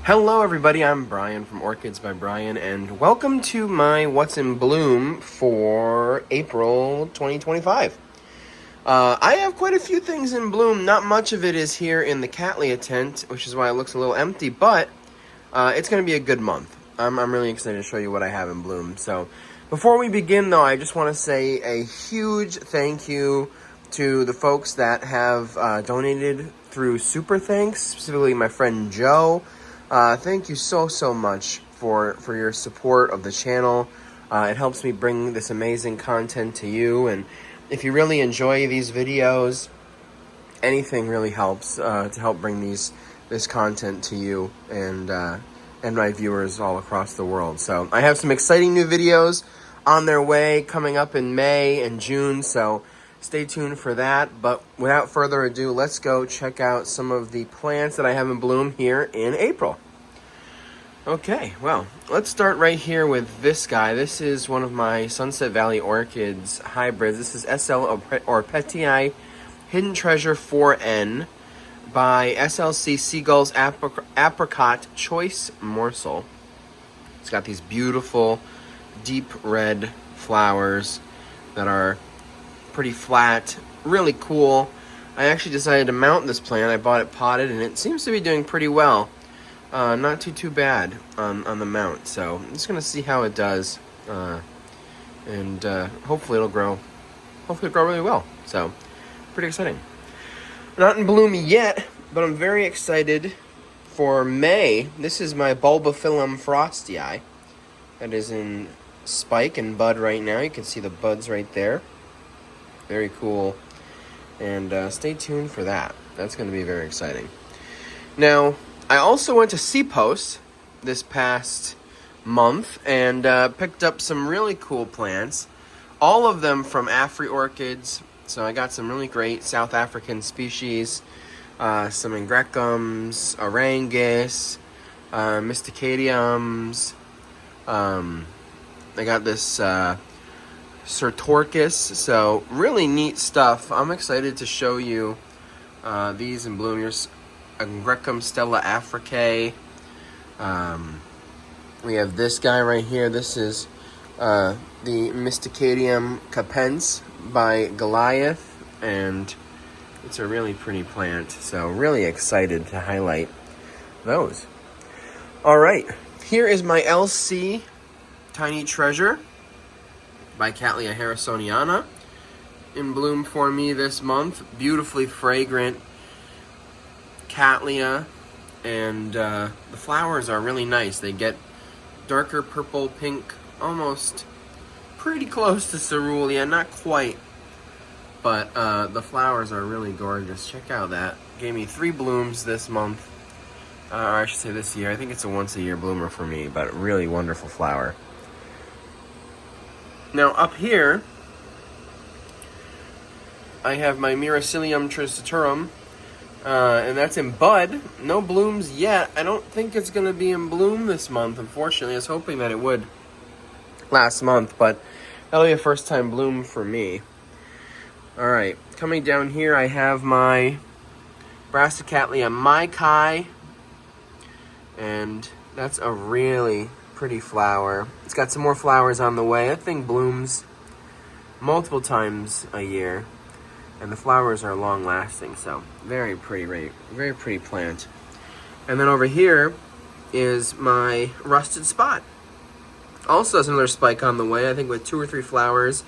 Hello everybody, I'm Brian from Orchids by Brian, and welcome to my What's in Bloom for April 2025. I have quite a few things in bloom. Not much of it is here in the Cattleya tent, which is why it looks a little empty, but it's going to be a good month. I'm really excited to show you what I have in bloom. So before we begin though, I just want to say a huge thank you to the folks that have donated through Super Thanks, specifically my friend Joe. Thank you so much for your support of the channel. It helps me bring this amazing content to you, and if you really enjoy these videos, anything really helps to help bring this content to you and my viewers all across the world. So I have some exciting new videos on their way coming up in May and June, so stay tuned for that. But without further ado, let's go check out some of the plants that I have in bloom here in April. Okay, well, let's start right here with this guy. This is one of my Sunset Valley Orchids hybrids. This is SL Orpetii Hidden Treasure 4N by SLC Seagull's Apricot Choice Morsel. It's got these beautiful deep red flowers that are pretty flat, really cool. I actually decided to mount this plant. I bought it potted and it seems to be doing pretty well. Not too bad on the mount, so I'm just gonna see how it does, and hopefully it'll grow really well. So pretty exciting. Not in bloom yet, but I'm very excited for May. This is my Bulbophyllum frostii that is in spike and bud right now. You can see the buds right there. Very cool, and stay tuned for that. That's going to be very exciting. Now, I also went to Seapost this past month and picked up some really cool plants, all of them from Afri Orchids. So I got some really great South African species, some Ingrecums, Arangus, Mysticadiums. I got this Sertorchis, so really neat stuff. I'm excited to show you these in bloom. Here's Ingrecum Stella Africae. We have this guy right here. This is the Mysticadium capense by Goliath, and it's a really pretty plant, so really excited to highlight those. All right, here is my LC Tiny Treasure by Cattleya harrisoniana in bloom for me this month. Beautifully fragrant Cattleya, and the flowers are really nice. They get darker purple, pink, almost pretty close to cerulean, not quite, but the flowers are really gorgeous. Check out that. Gave me 3 blooms this month, or I should say this year. I think it's a once-a-year bloomer for me, but really wonderful flower. Now up here, I have my Myricillium tristiturum, and that's in bud. No blooms yet. I don't think it's going to be in bloom this month, unfortunately. I was hoping that it would last month, but that'll be a first-time bloom for me. All right, coming down here, I have my Brassicatlia maikai, and that's a really pretty flower. It's got some more flowers on the way. That thing blooms multiple times a year, and the flowers are long lasting, so very pretty plant. And then over here is my rusted spot. Also has another spike on the way, I think with 2 or 3 flowers,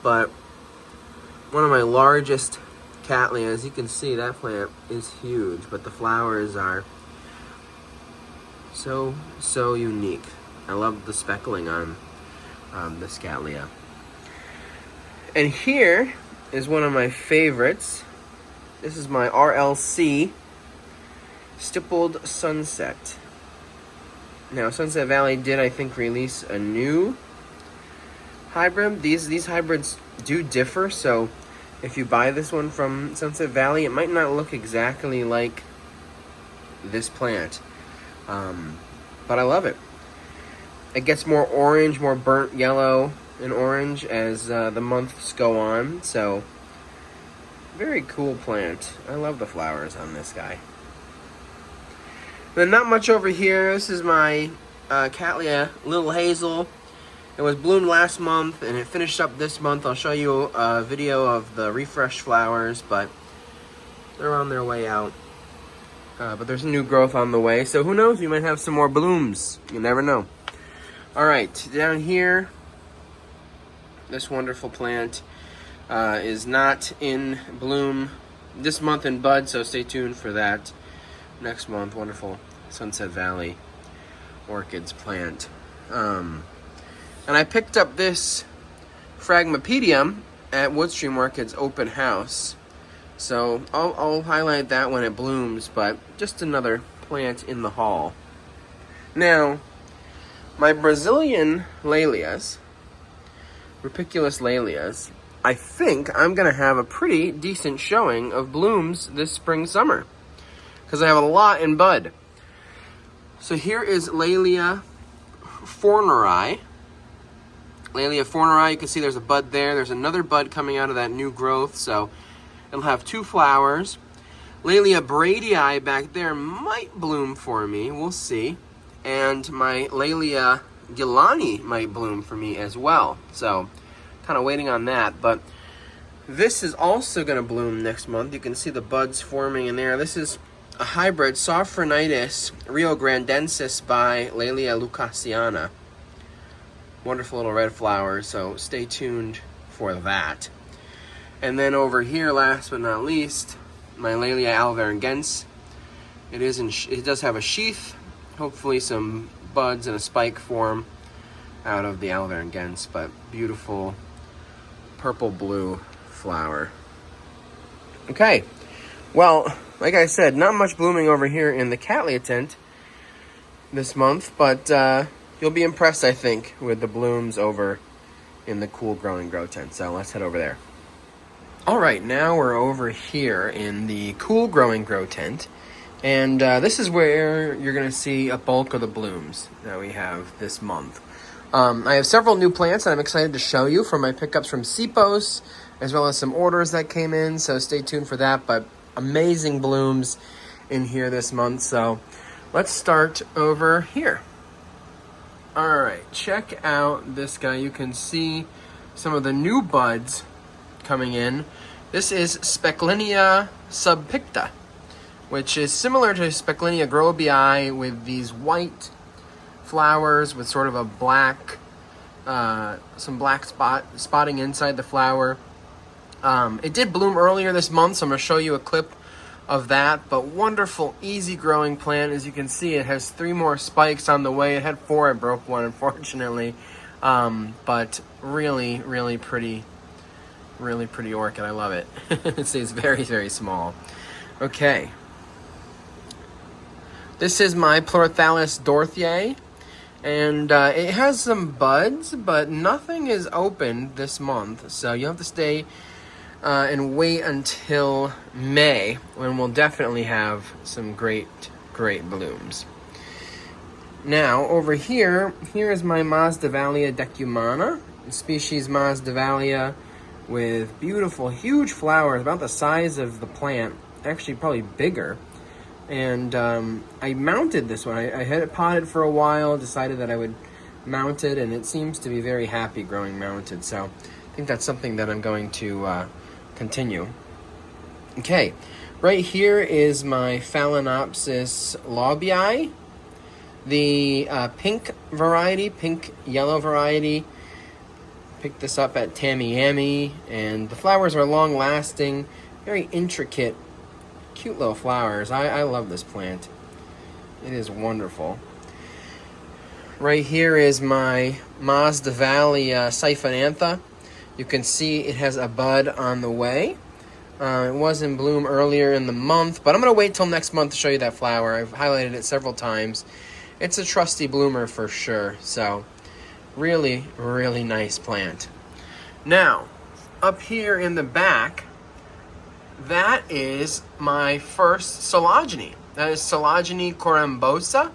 but one of my largest Cattleyas. You can see that plant is huge, but the flowers are so unique. I love the speckling on this Cattleya. And here is one of my favorites. This is my RLC Stippled Sunset. Now, Sunset Valley did, I think, release a new hybrid. These hybrids do differ, so if you buy this one from Sunset Valley, it might not look exactly like this plant. But I love it. It gets more orange, more burnt yellow and orange as the months go on, so very cool plant. I love the flowers on this guy. Then not much over here. This is my Cattleya Little Hazel. It was bloomed last month and it finished up this month. I'll show you a video of the refresh flowers, but they're on their way out. But there's a new growth on the way, so who knows? We might have some more blooms. You never know. All right, down here, this wonderful plant is not in bloom this month in bud, so stay tuned for that next month. Wonderful Sunset Valley Orchids plant. And I picked up this Phragmipedium at Woodstream Orchids open house. So I'll highlight that when it blooms, but just another plant in the hall. Now, my Brazilian Laelias, Rupicolous Laelias, I think I'm going to have a pretty decent showing of blooms this spring-summer, because I have a lot in bud. So here is Laelia forneri. Laelia forneri, you can see there's a bud there. There's another bud coming out of that new growth, so it'll have 2 flowers. Laelia bradii back there might bloom for me. We'll see. And my Laelia gillani might bloom for me as well. So, kind of waiting on that. But this is also going to bloom next month. You can see the buds forming in there. This is a hybrid Sophronitis riograndensis by Laelia lucasiana. Wonderful little red flowers, so stay tuned for that. And then over here, last but not least, my Laelia alvarengense. It does have a sheath, hopefully some buds and a spike form out of the alvarengense, but beautiful purple-blue flower. Okay, well, like I said, not much blooming over here in the Cattleya tent this month, but you'll be impressed, I think, with the blooms over in the cool growing grow tent. So let's head over there. All right, now we're over here in the cool growing grow tent, and this is where you're going to see a bulk of the blooms that we have this month. I have several new plants that I'm excited to show you from my pickups from Sipos, as well as some orders that came in, so stay tuned for that. But amazing blooms in here this month, so let's start over here. All right, check out this guy. You can see some of the new buds coming in. This is Speclinia subpicta, which is similar to Speclinia grobii with these white flowers with sort of a black, some black spotting inside the flower. It did bloom earlier this month, so I'm going to show you a clip of that, but wonderful, easy growing plant. As you can see, it has 3 more spikes on the way. It had 4, I broke one, unfortunately, but really, really pretty orchid. I love it. It stays very, very small. Okay. This is my Pleurothallus dorthiae, and it has some buds, but nothing is opened this month, so you'll have to stay and wait until May, when we'll definitely have some great blooms. Now, over here is my Masdevallia decumana, species Masdevallia, with beautiful, huge flowers, about the size of the plant, actually probably bigger. And I mounted this one. I had it potted for a while, decided that I would mount it, and it seems to be very happy growing mounted. So I think that's something that I'm going to continue. Okay, right here is my phalaenopsis lobbii, the pink variety, pink yellow variety. Picked this up at Tamiami, and the flowers are long lasting, very intricate, cute little flowers. I love this plant. It is wonderful. Right here is my Masdevallia siphonantha. You can see it has a bud on the way. It was in bloom earlier in the month, but I'm going to wait till next month to show you that flower. I've highlighted it several times. It's a trusty bloomer for sure, so really, really nice plant. Now, up here in the back, that is my first Sologeny. That is Sologeny corymbosa.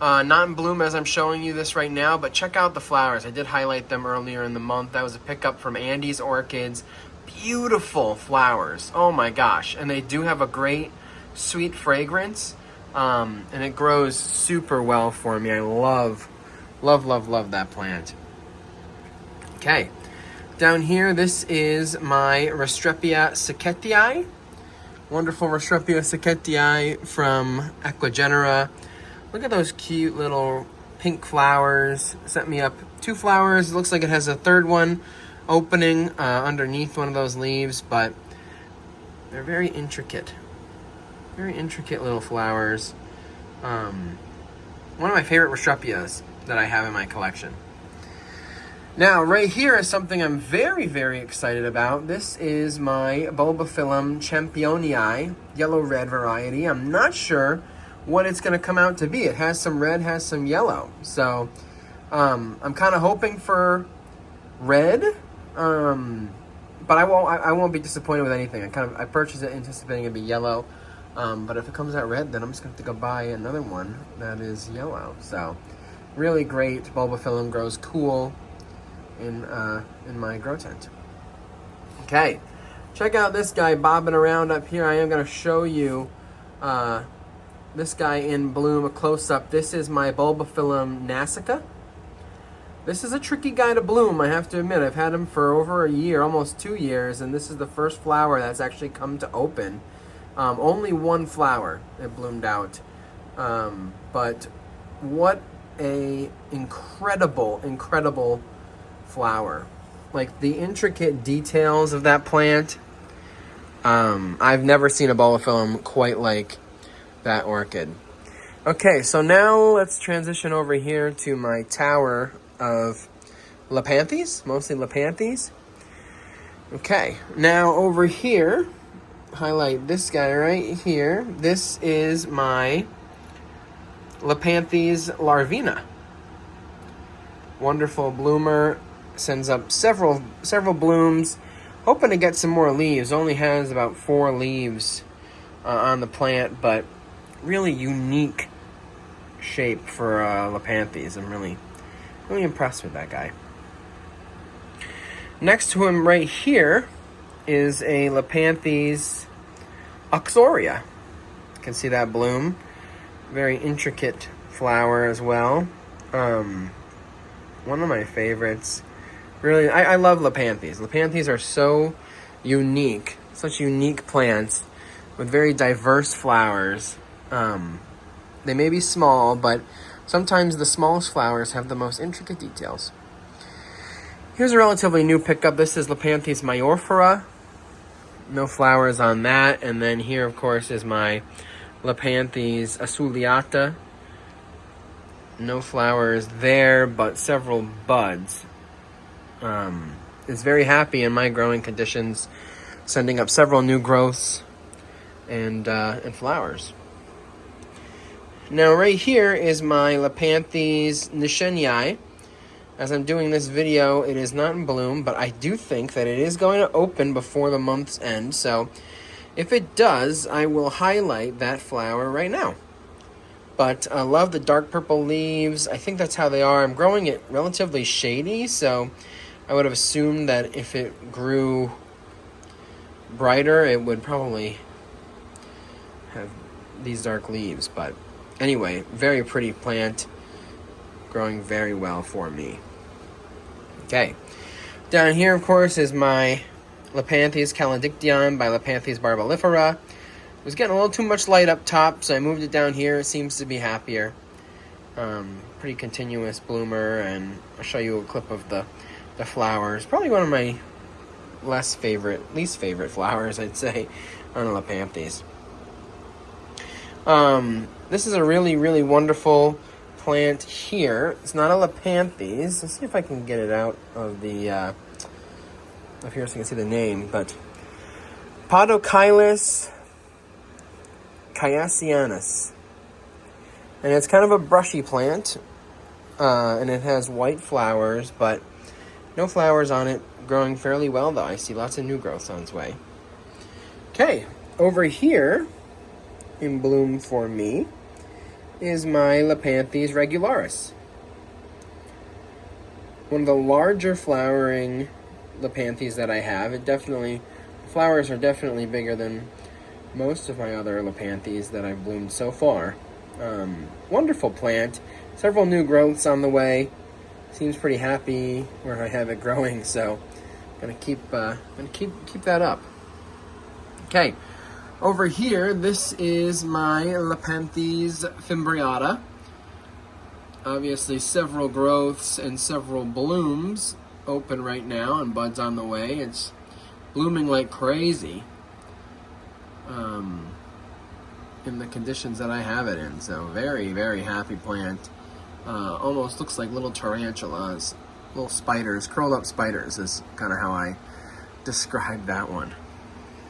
Not in bloom as I'm showing you this right now, but check out the flowers. I did highlight them earlier in the month. That was a pickup from Andy's Orchids. Beautiful flowers. Oh my gosh. And they do have a great sweet fragrance. And it grows super well for me. I love that plant. Okay, down here, this is my Restrepia Sackettii. Wonderful Restrepia Sackettii from Equigenera. Look at those cute little pink flowers. Sent me up 2 flowers. It looks like it has a 3rd one opening underneath one of those leaves, but they're very intricate. Very intricate little flowers. One of my favorite Restrepias that I have in my collection. Now, right here is something I'm very excited about. This is my Bulbophyllum championii, yellow-red variety. I'm not sure what it's going to come out to be. It has some red, has some yellow. So, I'm kind of hoping for red, but I won't be disappointed with anything. I purchased it anticipating it'd be yellow, but if it comes out red, then I'm just going to have to go buy another one that is yellow. So, really great. Bulbophyllum grows cool in my grow tent. Okay, check out this guy bobbing around up here. I am going to show you this guy in bloom, a close-up. This is my Bulbophyllum nasica. This is a tricky guy to bloom, I have to admit. I've had him for over a year, almost 2 years, and this is the first flower that's actually come to open. Only 1 flower that bloomed out. But what a incredible flower. Like, the intricate details of that plant, I've never seen a Bulbophyllum quite like that orchid. Okay, so now let's transition over here to my tower of Lepanthes, mostly Lepanthes. Okay, now over here, highlight this guy right here. This is my Lepanthes larvina. Wonderful bloomer. Sends up several blooms. Hoping to get some more leaves. Only has about 4 leaves on the plant, but really unique shape for Lepanthes. I'm really impressed with that guy. Next to him right here is a Lepanthes uxoria. You can see that bloom. Very intricate flower as well. One of my favorites. Really, I love Lepanthes. Lepanthes are so unique, such unique plants with very diverse flowers. They may be small, but sometimes the smallest flowers have the most intricate details. Here's a relatively new pickup. This is Lepanthes maiorphora. No flowers on that. And then here, of course, is my Lepanthes aculeata. No flowers there, but several buds. Is very happy in my growing conditions, sending up several new growths and flowers. Now right here is my Lepanthes nishenii. As I'm doing this video, it is not in bloom, but I do think that it is going to open before the month's end. So if it does, I will highlight that flower right now. But I love the dark purple leaves. I think that's how they are. I'm growing it relatively shady, so I would have assumed that if it grew brighter, it would probably have these dark leaves. But anyway, very pretty plant, growing very well for me. Okay, down here, of course, is my Lepanthes calendictium by Lepanthes barbalifera. It was getting a little too much light up top, so I moved it down here. It seems to be happier. Pretty continuous bloomer, and I'll show you a clip of the flowers. Probably one of my least favorite flowers, I'd say, on a Lepanthes. This is a really wonderful plant here. It's not a Lepanthes. Let's see if I can get it out of the up here so you can see the name. But Podocylus chiasianus. And it's kind of a brushy plant. And it has white flowers, but no flowers on it. Growing fairly well, though. I see lots of new growth on its way. Okay, over here in bloom for me is my Lepanthes regularis. One of the larger flowering Lepanthes that I have. Flowers are definitely bigger than most of my other Lepanthes that I've bloomed so far. Wonderful plant. Several new growths on the way. Seems pretty happy where I have it growing, so gonna keep that up. Okay, over here, this is my Lepanthes fimbriata. Obviously, several growths and several blooms open right now, and buds on the way. It's blooming like crazy in the conditions that I have it in. So very, very happy plant. Almost looks like little tarantulas, little spiders, curled up spiders is kind of how I describe that one.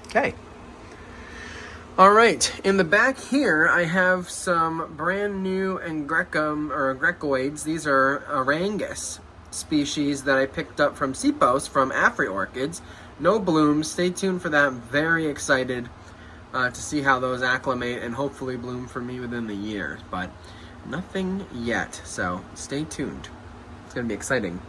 Okay. All right, in the back here, I have some brand new Grecoids. These are Arangus species that I picked up from Sipos from Afri Orchids. No blooms. Stay tuned for that. I'm very excited to see how those acclimate and hopefully bloom for me within the year. But nothing yet, so stay tuned. It's going to be exciting.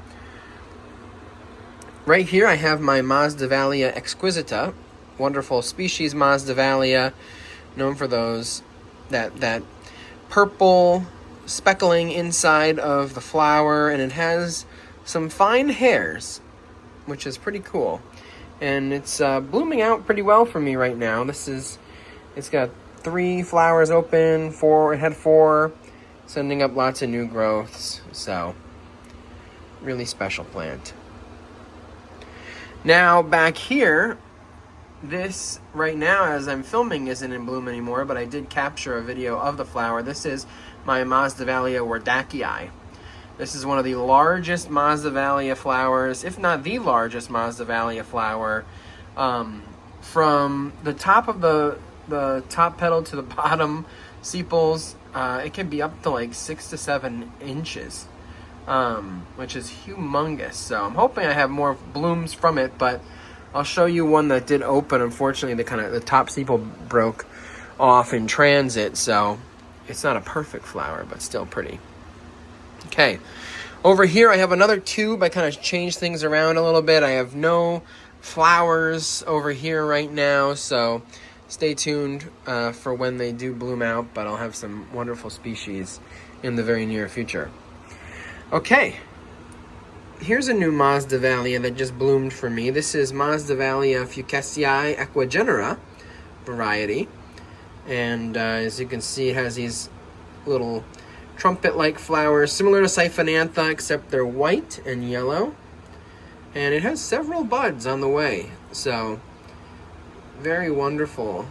Right here, I have my Masdevallia exquisita. Wonderful species Masdevallia, known for that purple speckling inside of the flower, and it has some fine hairs, which is pretty cool. And it's blooming out pretty well for me right now. It's got 3 flowers open, it had 4, sending up lots of new growths. So, really special plant. Now back here, this right now as I'm filming isn't in bloom anymore, but I did capture a video of the flower. This is my Masdevallia wardakii. This is one of the largest Masdevallia flowers, if not the largest Masdevallia flower. From the top of the top petal to the bottom sepals, it can be up to like 6 to 7 inches, which is humongous. So I'm hoping I have more blooms from it, but I'll show you one that did open. Unfortunately, the top sepal broke off in transit, so it's not a perfect flower, but still pretty. Okay, over here I have another tube. I kind of changed things around a little bit. I have no flowers over here right now, so stay tuned for when they do bloom out, but I'll have some wonderful species in the very near future. Okay, here's a new Masdevallia that just bloomed for me. This is Masdevallia fuchsii equigenera variety, and as you can see, it has these little trumpet-like flowers, similar to Siphonantha, except they're white and yellow. And it has several buds on the way. So, very wonderful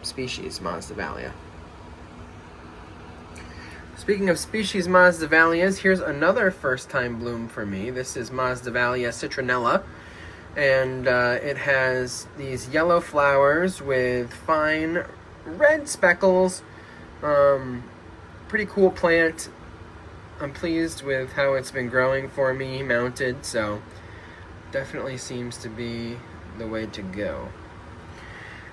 species, Masdevallia. Speaking of species Masdevallias, here's another first-time bloom for me. This is Masdevallia citronella. And it has these yellow flowers with fine red speckles. Pretty cool plant. I'm pleased with how it's been growing for me, mounted, so definitely seems to be the way to go.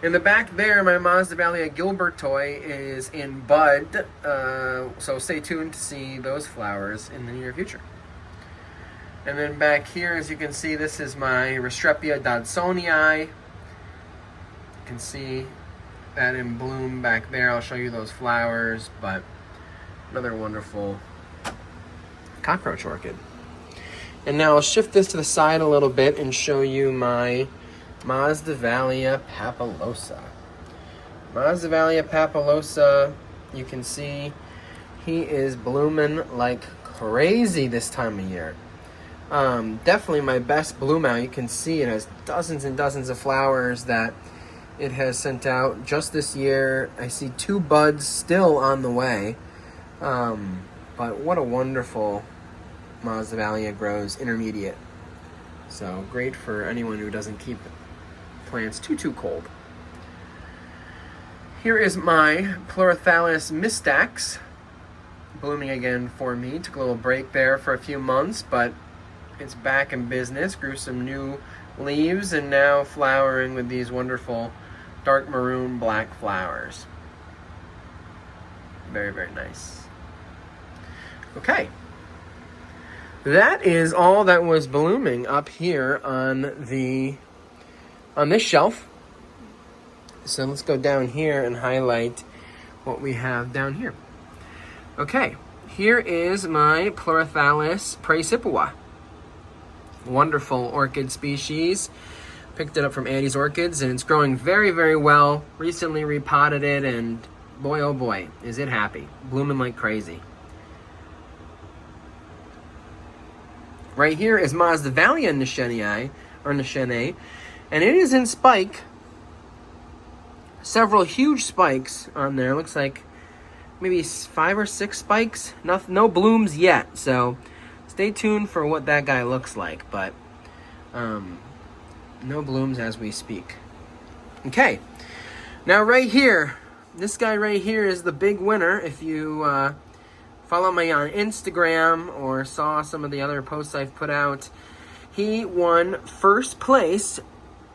In the back there, my Masdevallia gilbertoi is in bud, so stay tuned to see those flowers in the near future. And then back here, as you can see, this is my Restrepia dodsonii. You can see that in bloom back there. I'll show you those flowers, but another wonderful cockroach orchid. And now I'll shift this to the side a little bit and show you my Masdevallia papilosa. Masdevallia papilosa, you can see he is blooming like crazy this time of year. Definitely my best bloom out. You can see it has dozens and dozens of flowers that it has sent out just this year. I see 2 buds still on the way. But what a wonderful Masdevallia grows intermediate. So great for anyone who doesn't keep plants too cold. Here is my Pleurophthalus mystax, blooming again for me. Took a little break there for a few months, but it's back in business. Grew some new leaves and now flowering with these wonderful dark maroon black flowers. Very, very nice. Okay, that is all that was blooming up here on this shelf. So let's go down here and highlight what we have down here. Okay, here is my Pleurophthalus praesipua. Wonderful orchid species. Picked it up from Andy's Orchids, and it's growing very, very well. Recently repotted it, and boy, oh boy, is it happy. Blooming like crazy. Right here is Masdevallia Nishenii, and it is in spike. Several huge spikes on there. Looks like maybe 5 or 6 spikes. No blooms yet, so stay tuned for what that guy looks like, but no blooms as we speak. Okay, now right here, this guy right here is the big winner. If you follow me on Instagram or saw some of the other posts I've put out, he won first place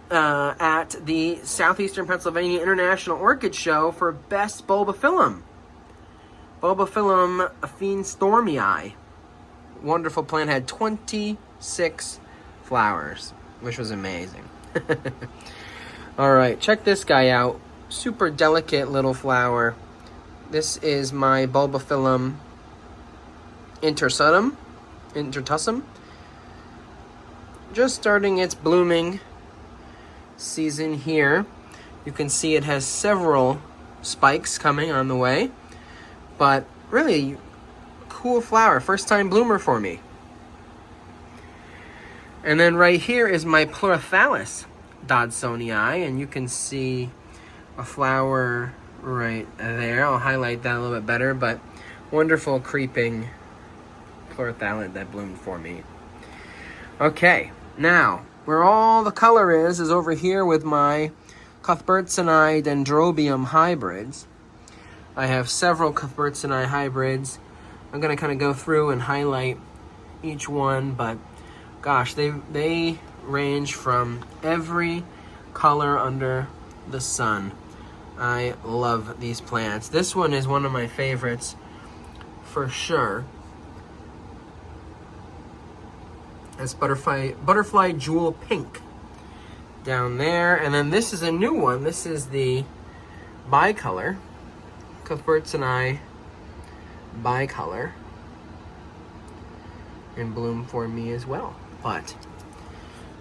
at the Southeastern Pennsylvania International Orchid Show for Best Bulbophyllum. Bulbophyllum Stormii. Wonderful plant, had 26 flowers, which was amazing. All right, check this guy out. Super delicate little flower. This is my Bulbophyllum intertussum. Just starting its blooming season here. You can see it has several spikes coming on the way, but really cool flower, first time bloomer for me. And then right here is my Pleurophthalus Dodsonii, and you can see a flower right there. I'll highlight that a little bit better, but wonderful creeping Pleurophthalid that bloomed for me. Okay, now where all the color is over here with my Cuthbertsoni Dendrobium hybrids. I have several Cuthbertsoni hybrids. I'm going to kind of go through and highlight each one, but gosh, they range from every color under the sun. I love these plants. This one is one of my favorites for sure. That's butterfly jewel pink down there. And then this is a new one. This is the bicolor, Cuthbertsoni bicolor, in bloom for me as well. But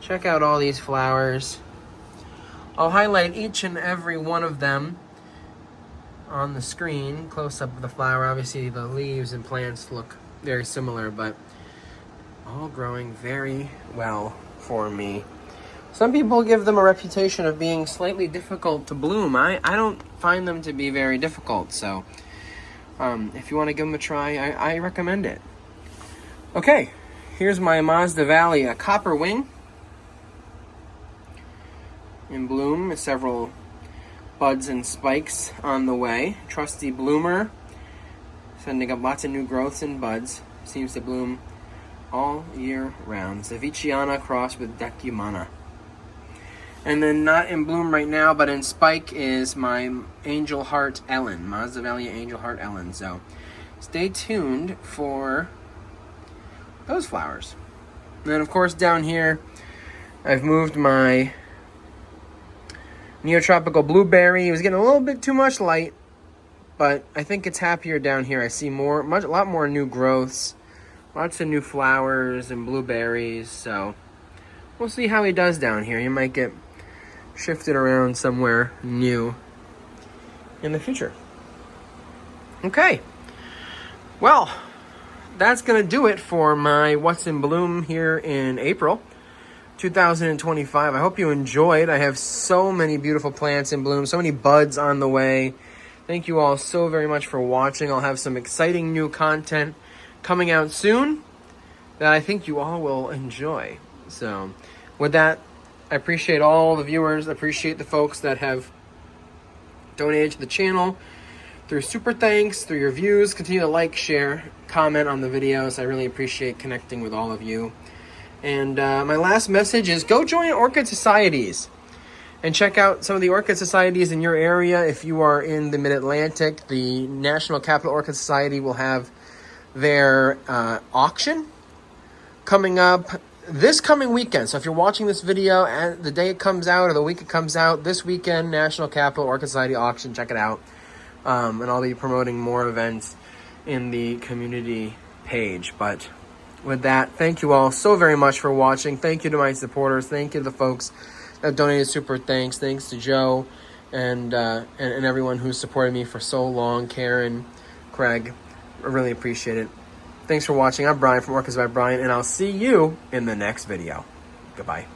check out all these flowers. I'll highlight each and every one of them on the screen. Close up of the flower. Obviously the leaves and plants look very similar, but all growing very well for me. Some people give them a reputation of being slightly difficult to bloom. I don't find them to be very difficult, so if you want to give them a try, I recommend it. Okay, here's my Masdevallia Copper Wing in bloom, several buds and spikes on the way. Trusty bloomer, sending up lots of new growths and buds. Seems to bloom all year round. Zaviciana crossed with Decumana. And then not in bloom right now, but in spike is my Angel Heart Ellen, Masdevallia Angel Heart Ellen. So stay tuned for those flowers. And then of course down here, I've moved my Neotropical Blueberry. It was getting a little bit too much light, but I think it's happier down here. I see a lot more new growths. Lots of new flowers and blueberries, so we'll see how he does down here. He might get shifted around somewhere new in the future. Okay, well, that's going to do it for my What's in Bloom here in April 2025. I hope you enjoyed. I have so many beautiful plants in bloom, so many buds on the way. Thank you all so very much for watching. I'll have some exciting new content coming out soon that I think you all will enjoy. So with that, I appreciate all the viewers. I appreciate the folks that have donated to the channel through super thanks, through your views. Continue to like, share, comment on the videos. I really appreciate connecting with all of you. And my last message is go join orchid societies and check out some of the orchid societies in your area. If you are in the Mid-Atlantic, the National Capital Orchid Society will have their auction coming up this coming weekend, so if you're watching this video and the day it comes out or the week it comes out, this weekend, National Capital Orchid Society auction, check it out. And I'll be promoting more events in the community page. But with that, thank you all so very much for watching. Thank you to my supporters. Thank you to the folks that donated super thanks. Thanks to Joe and everyone who supported me for so long. Karen, Craig, I really appreciate it. Thanks for watching. I'm Brian from Orchids by Brian, and I'll see you in the next video. Goodbye.